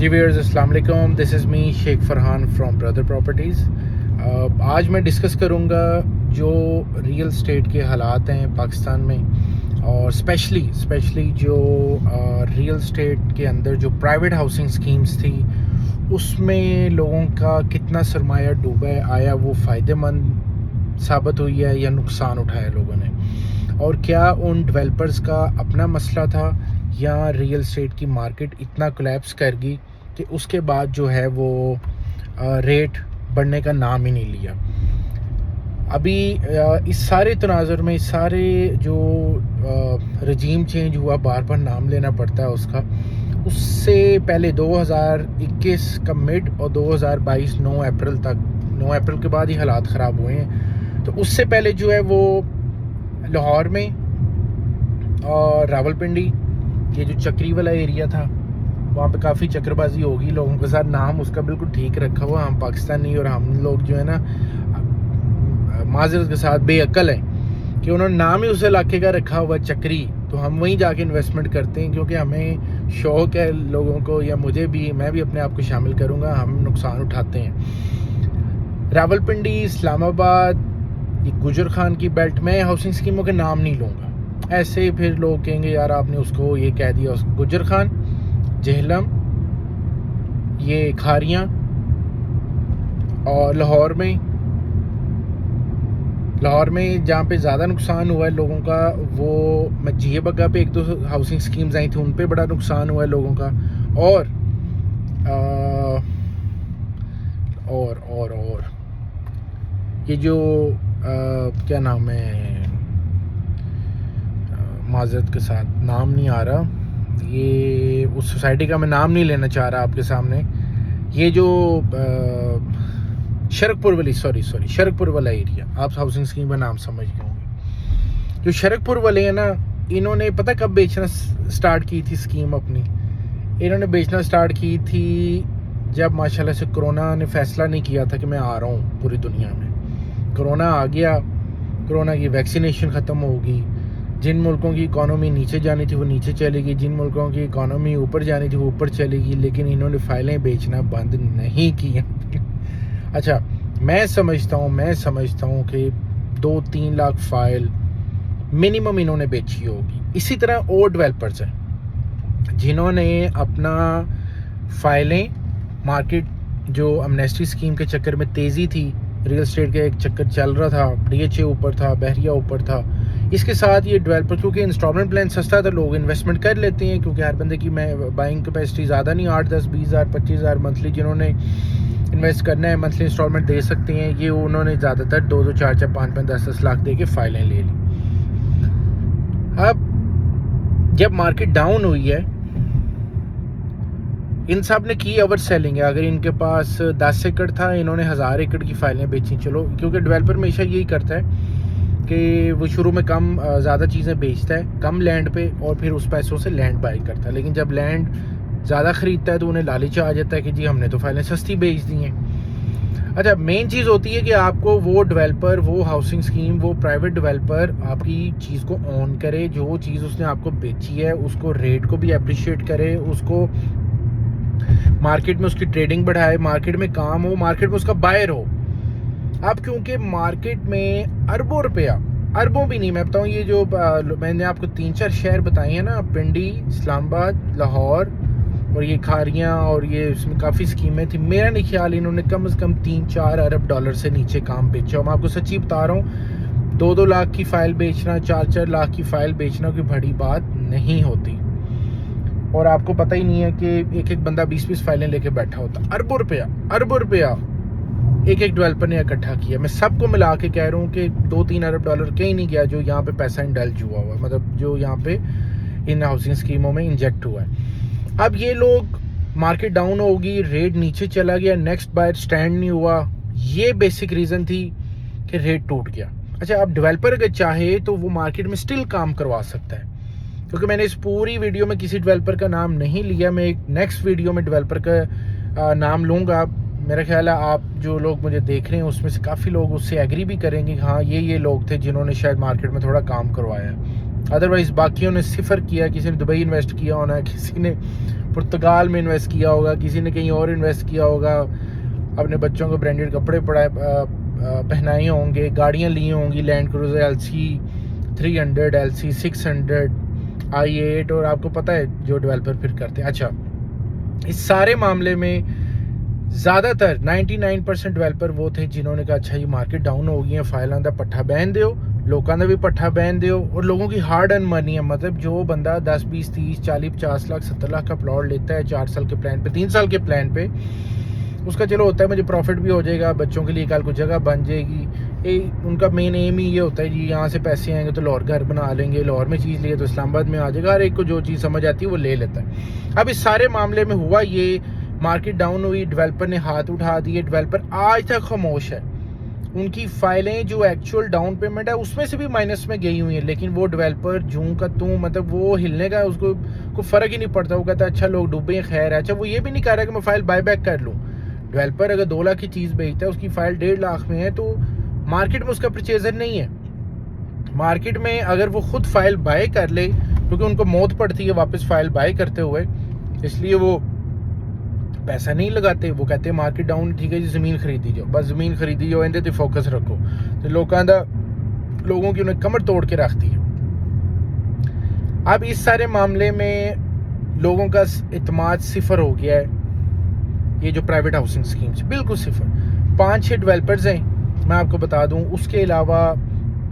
जी viewers, अस्सलाम वालेकुम। This is me Shaikh Farhan from Brother Properties. आज मैं डिस्कस करूंगा जो रियल स्टेट के हालात हैं पाकिस्तान में, और स्पेशली जो रियल स्टेट के अंदर जो प्राइवेट हाउसिंग स्कीम्स थी उसमें लोगों का कितना सरमाया डूबा है, आया वो फ़ायदेमंद साबित हुई है या नुकसान उठाया लोगों ने, और क्या उन डेवलपर्स का अपना मसला था या रियल स्टेट की मार्केट इतना कोलैप्स कर गई कि उसके बाद जो है वो रेट बढ़ने का नाम ही नहीं लिया। अभी इस सारे तनाज़ुर में, इस सारे जो रजीम चेंज हुआ, बार बार नाम लेना पड़ता है उसका, उससे पहले 2021 का मिड और 2022 9 अप्रैल तक, 9 अप्रैल के बाद ही हालात ख़राब हुए हैं। तो उससे पहले जो है वो लाहौर में और रावलपिंडी, ये जो चक्री वाला एरिया था, वहाँ पे काफ़ी चक्करबाजी होगी लोगों के साथ। नाम उसका बिल्कुल ठीक रखा हुआ, हम पाकिस्तानी और हम लोग जो है ना माजरत के साथ बेअक्ल हैं कि उन्होंने नाम ही उस इलाके का रखा हुआ चक्री, तो हम वहीं जाके इन्वेस्टमेंट करते हैं क्योंकि हमें शौक़ है लोगों को, या मुझे भी, मैं भी अपने आप को शामिल करूँगा, हम नुकसान उठाते हैं। रावलपिंडी, इस्लामाबाद, ये गुजर खान की बेल्ट में हाउसिंग स्कीमों के नाम नहीं लूँगा, ऐसे फिर लोग कहेंगे यार आपने उसको ये कह दिया। गुजर खान, जेहलम, ये खारियाँ, और लाहौर में जहाँ पे ज़्यादा नुकसान हुआ है लोगों का, वो मैं जिया बग्गा पे 1-2 हाउसिंग स्कीम्स आई थी, उन पे बड़ा नुकसान हुआ है लोगों का। और ये जो क्या नाम है, माजरत के साथ नाम नहीं आ रहा, ये उस सोसाइटी का मैं नाम नहीं लेना चाह रहा आपके सामने, ये जो शरकपुर वाला एरिया, आप हाउसिंग स्कीम का नाम समझ गए होंगे। जो शरकपुर वाले हैं ना, इन्होंने पता कब बेचना स्टार्ट की थी स्कीम अपनी? इन्होंने बेचना स्टार्ट की थी जब माशाल्लाह से कोरोना ने फैसला नहीं किया था कि मैं आ रहा हूँ पूरी दुनिया में। कोरोना आ गया, कोरोना की वैक्सीनेशन ख़त्म होगी, जिन मुल्कों की इकॉनमी नीचे जानी थी वो नीचे चलेगी, जिन मुल्कों की इकॉनमी ऊपर जानी थी वो ऊपर चलेगी, लेकिन इन्होंने फ़ाइलें बेचना बंद नहीं किया। अच्छा, मैं समझता हूँ कि 2-3 लाख फ़ाइल मिनिमम इन्होंने बेची होगी। इसी तरह और डेवलपर्स हैं जिन्होंने अपना फ़ाइलें, मार्केट जो अमनेस्टी स्कीम के चक्कर में तेज़ी थी, रियल स्टेट का एक चक्कर चल रहा था, DHA ऊपर था, बहरिया ऊपर था, इसके साथ ये डेवलपर, क्योंकि इंस्टॉलमेंट प्लान सस्ता था, लोग इन्वेस्टमेंट कर लेते हैं क्योंकि हर बंदे की बाइंग कैपेसिटी ज़्यादा नहीं, 8-10-20 हज़ार 25 हज़ार मंथली जिन्होंने इन्वेस्ट करना है, मंथली इंस्टॉलमेंट दे सकते हैं। ये उन्होंने ज़्यादातर 2-2, 4-4, 5-5, 10-10 लाख दे के फ़ाइलें ले ली। अब जब मार्केट डाउन हुई है, इन सब ने की ओवर सेलिंग है। अगर इनके पास 10 एकड़ था, इन्होंने 1000 एकड़ की फ़ाइलें बेची। चलो, क्योंकि डेवलपर हमेशा यही करता है कि वो शुरू में कम ज़्यादा चीज़ें बेचता है कम लैंड पे, और फिर उस पैसों से लैंड बाई करता है। लेकिन जब लैंड ज़्यादा ख़रीदता है तो उन्हें लालच आ जाता है कि जी हमने तो फाइलें सस्ती बेच दी हैं। अच्छा, मेन चीज़ होती है कि आपको वो डेवलपर, वो हाउसिंग स्कीम, वो प्राइवेट डेवलपर आपकी चीज़ को ऑन करे, जो चीज़ उसने आपको बेची है उसको रेट को भी अप्रिशिएट करे, उसको मार्केट में उसकी ट्रेडिंग बढ़ाए, मार्केट में काम हो, मार्केट में उसका बायर हो। अब क्योंकि मार्केट में अरबों रुपया, अरबों भी नहीं, मैं बताऊँ, ये जो मैंने आपको 3-4 शहर बताए हैं ना, पिंडी, इस्लामाबाद, लाहौर और ये खारियाँ, और ये इसमें काफ़ी स्कीमें थी, मेरा नहीं ख्याल इन्होंने कम से कम 3-4 अरब डॉलर से नीचे काम बेचा। मैं आपको सच्ची बता रहा हूँ, 2-2 लाख की फ़ाइल बेचना, 4-4 लाख की फ़ाइल बेचना कोई बड़ी बात नहीं होती। और आपको पता ही नहीं है कि एक बंदा 20-20 फाइलें लेके बैठा होता। अरबों रुपया एक डेवलपर ने इकट्ठा किया। मैं सबको मिला के कह रहा हूँ कि 2-3 अरब डॉलर कहीं नहीं गया जो यहाँ पे पैसा इंडल्ज हुआ है, मतलब जो यहाँ पे इन हाउसिंग स्कीमों में इंजेक्ट हुआ है। अब ये लोग, मार्केट डाउन होगी, रेट नीचे चला गया, नेक्स्ट बायर स्टैंड नहीं हुआ, ये बेसिक रीज़न थी कि रेट टूट गया। अच्छा, अब डेवलपर अगर चाहे तो वो मार्केट में स्टिल काम करवा सकता है, क्योंकि मैंने इस पूरी वीडियो में किसी डेवलपर का नाम नहीं लिया। मैं एक नेक्स्ट वीडियो में डेवलपर का नाम लूँगा। मेरा ख्याल है आप जो लोग मुझे देख रहे हैं उसमें से काफ़ी लोग उससे एग्री भी करेंगे, हाँ ये लोग थे जिन्होंने शायद मार्केट में थोड़ा काम करवाया। अदरवाइज़ बाकियों ने सिफर किया, किसी ने दुबई इन्वेस्ट किया होना है, किसी ने पुर्तगाल में इन्वेस्ट किया होगा, किसी ने कहीं और इन्वेस्ट किया होगा, अपने बच्चों को ब्रांडेड कपड़े पहनाए होंगे, गाड़ियाँ ली होंगी, land cruiser LC 300, LC 600, i8, और आपको पता है जो डेवलपर फिर करते हैं। अच्छा, इस सारे मामले में ज़्यादातर 99% डेवलपर वो थे जिन्होंने कहा अच्छा ये मार्केट डाउन हो गई है, फाइलों का पट्ठा बहन दो, लोगों का भी पट्ठा बहन दो, और लोगों की हार्ड अर्न मनी है। मतलब जो बंदा 10, 20, 30, 40, 50 लाख 70 लाख का प्लॉट लेता है 4 साल के प्लान पे, 3 साल के प्लान पे, उसका चलो होता है मुझे प्रॉफिट भी हो जाएगा, बच्चों के लिए कल को जगह बन जाएगी। उनका मेन एम ही ये होता है जी यहाँ से पैसे आएंगे तो लाहौर घर बना लेंगे, लाहौर में चीज़ लिए तो इस्लामाबाद में आ जाएगा, हर एक को जो चीज़ समझ आती है वो ले लेता है। अब इस सारे मामले में हुआ ये, मार्केट डाउन हुई, डेवलपर ने हाथ उठा दिए, डेवलपर आज तक खामोश है, उनकी फाइलें जो एक्चुअल डाउन पेमेंट है उसमें से भी माइनस में गई हुई है, लेकिन वो डेवलपर जूं का तू, मतलब वो हिलने का उसको कोई फ़र्क ही नहीं पड़ता। वो कहता है अच्छा लोग डूबे हैं, खैर है। अच्छा, वो ये भी नहीं कह रहा कि मैं फ़ाइल बाय बैक कर लूँ। डेवलपर अगर 2 लाख की चीज़ बेचता है, उसकी फ़ाइल 1.5 लाख में है, तो मार्केट में उसका परचेजर नहीं है। मार्केट में अगर वो खुद फाइल बाय कर ले, क्योंकि उनको मौत पड़ती है वापस फाइल बाय करते हुए, इसलिए वो पैसा नहीं लगाते। वो कहते हैं मार्केट डाउन, ठीक है जी ज़मीन खरीदी जाओ, बस ज़मीन खरीदी जाओ, इनते ते फोकस रखो, तो लोगों की उन्हें कमर तोड़ के रखती है। अब इस सारे मामले में लोगों का इत्माद सिफर हो गया है। ये जो प्राइवेट हाउसिंग स्कीम्स बिल्कुल सिफर, 5-6 डेवलपर्स हैं मैं आपको बता दूं, उसके अलावा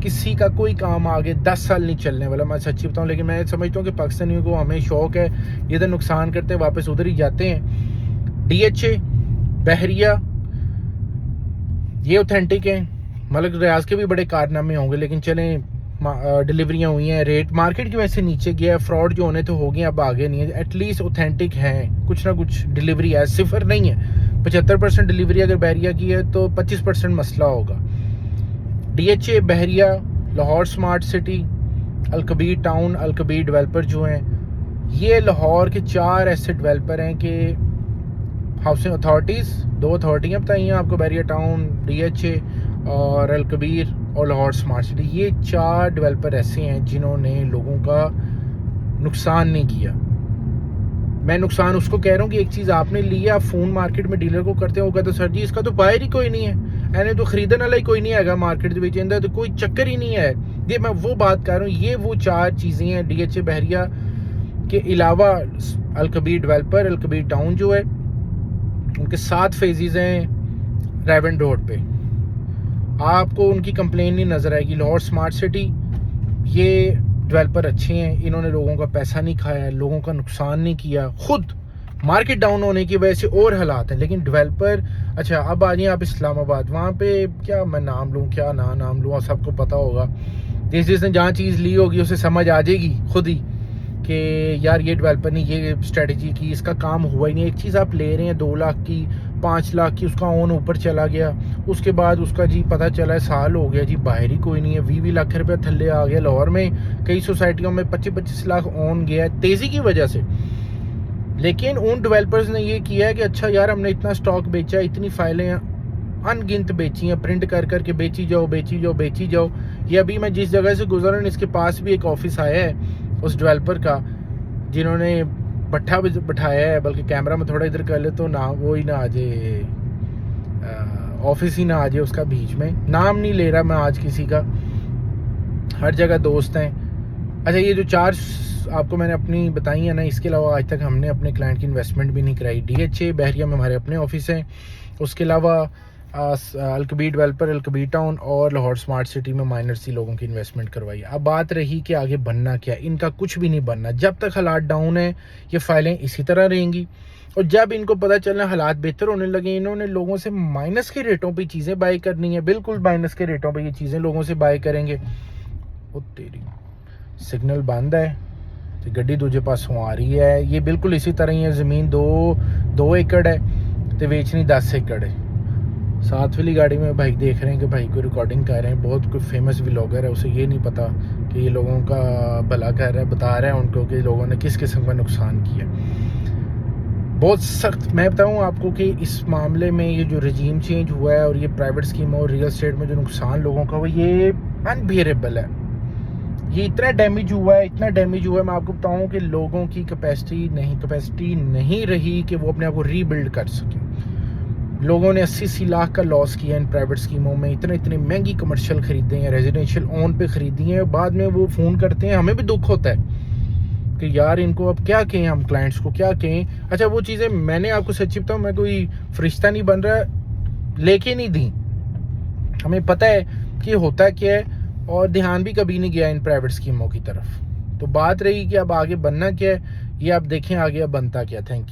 किसी का कोई काम आगे 10 साल नहीं चलने वाला, मैं सच्ची बताऊं। लेकिन मैं समझता हूँ कि पाकिस्तानियों को हमें शौक है, ये तो नुकसान करते हैं वापस उधर ही जाते हैं। DHA, बहरिया, ये ऑथेंटिक हैं। मलिक रियाज के भी बड़े कारनामे होंगे, लेकिन चलें डिलीवरियाँ हुई हैं, रेट मार्केट की वजह से नीचे गया, फ्रॉड जो होने तो हो गए, अब आगे नहीं है। एटलीस्ट ऑथेंटिक हैं, कुछ ना कुछ डिलीवरी है, सिफर नहीं है। 75% डिलीवरी अगर बहरिया की है तो 25% मसला होगा। DHA, Bahria, Lahore smart city, Alkabir town, Alkabir developer जो हैं, ये लाहौर के 4 ऐसे डेवलपर हैं कि हाउसिंग अथॉरिटीज़, 2 अथॉरिटियाँ बताई हैं आपको, बहरिया टाउन, DHA और अलकबीर और लाहौर स्मार्ट सिटी। ये 4 डेवलपर ऐसे हैं जिन्होंने लोगों का नुकसान नहीं किया। मैं नुकसान उसको कह रहा हूँ कि एक चीज़ आपने ली है, आप फ़ोन मार्केट में डीलर को करते हैं, वो कहते हैं सर जी इसका तो बायर ही कोई नहीं है, यानी तो खरीदने वाला ही कोई नहीं है मार्केट के बीच, तो कोई चक्कर ही नहीं है। ये मैं वो बात कर रहा हूँ, ये वो 4 चीज़ें हैं। DHA बहरिया के अलावा अलकबीर डेवलपर, अलकबीर टाउन जो है, उनके 7 फेजेज़ हैं रेवन रोड पे, आपको उनकी कंप्लेन नहीं नज़र आएगी। लाहौर स्मार्ट सिटी, ये डेवलपर अच्छे हैं, इन्होंने लोगों का पैसा नहीं खाया, लोगों का नुकसान नहीं किया, खुद मार्केट डाउन होने की वजह से और हालात हैं, लेकिन डेवलपर। अच्छा, अब आ जाइए आप इस्लामाबाद, वहाँ पे क्या मैं नाम लूँ, क्या नाम लूँ, सबको पता होगा, जिसने जहाँ चीज़ ली होगी उसे समझ आ जाएगी खुद ही कि यार ये डेवलपर ने ये स्ट्रेटजी की, इसका काम हुआ ही नहीं। एक चीज़ आप ले रहे हैं 2 लाख की, 5 लाख की, उसका ओन ऊपर चला गया, उसके बाद उसका जी पता चला है साल हो गया जी बाहर ही कोई नहीं है, 20 लाख रुपये थल्ले आ गया। लाहौर में कई सोसाइटियों में 25-25 लाख ओन गया है तेज़ी की वजह से। लेकिन उन डेवलपर्स ने ये किया है कि अच्छा यार हमने इतना स्टॉक बेचा, इतनी फाइलें अनगिनत बेची हैं, प्रिंट कर करके बेची जाओ। ये अभी मैं जिस जगह से गुजरा हूँ इसके पास भी एक ऑफिस आया है उस डेवलपर का, जिन्होंने पट्ठा बैठाया है, बल्कि कैमरा में थोड़ा इधर कर ले तो ना वो ही ना आ जाए, ऑफिस ही ना आ जाए उसका बीच में। नाम नहीं ले रहा मैं आज किसी का, हर जगह दोस्त हैं। अच्छा, ये जो 4 आपको मैंने अपनी बताई है ना, इसके अलावा आज तक हमने अपने क्लाइंट की इन्वेस्टमेंट भी नहीं कराई। DHA बहरिया में हमारे अपने ऑफिस हैं, उसके अलावा अलकबीर डेवलपर, अलकबीर टाउन और लाहौर स्मार्ट सिटी में माइनर सी लोगों की इन्वेस्टमेंट करवाई। अब बात रही कि आगे बनना क्या, इनका कुछ भी नहीं बनना। जब तक हालात डाउन है ये फाइलें इसी तरह रहेंगी, और जब इनको पता चलना हालात बेहतर होने लगे, इन्होंने लोगों से माइनस के रेटों पे चीज़ें बाई करनी है, बिल्कुल माइनस के रेटों पे ये चीज़ें लोगों से बाई करेंगे। वो तेरी सिग्नल बंद है तो गड्डी दूजे पासों आ रही है। ये बिल्कुल इसी तरह ही है, ज़मीन 2 एकड़ है तो बेचनी 10 एकड़ है। साथ वाली गाड़ी में भाई देख रहे हैं कि भाई कोई रिकॉर्डिंग कर रहे हैं, बहुत कोई फेमस व्लॉगर है, उसे ये नहीं पता कि ये लोगों का भला कर रहा है, बता रहा है उनको कि लोगों ने किस किस्म का नुकसान किया। बहुत सख्त मैं बताऊं आपको कि इस मामले में ये जो रजीम चेंज हुआ है और ये प्राइवेट स्कीम और रियल एस्टेट में जो नुकसान लोगों का हुआ, ये अनबियरेबल है, ये इतना डैमेज हुआ है, मैं आपको बताऊं कि लोगों की कैपेसिटी नहीं रही कि वो अपने आप को रीबिल्ड कर सकें। लोगों ने 80 लाख का लॉस किया इन प्राइवेट स्कीमों में, इतने महंगी कमर्शियल खरीदे हैं, रेजिडेंशियल ओन पे खरीदी हैं, बाद में वो फ़ोन करते हैं, हमें भी दुख होता है कि यार इनको अब क्या कहें, हम क्लाइंट्स को क्या कहें। अच्छा वो चीज़ें मैंने आपको सच्ची बताऊं, मैं कोई फरिश्ता नहीं बन रहा, लेके नहीं दी, हमें पता है कि होता क्या है, और ध्यान भी कभी नहीं गया इन प्राइवेट स्कीमों की तरफ। तो बात रही कि अब आगे बनना क्या है, ये आप देखें आगे अब बनता क्या। Thank you.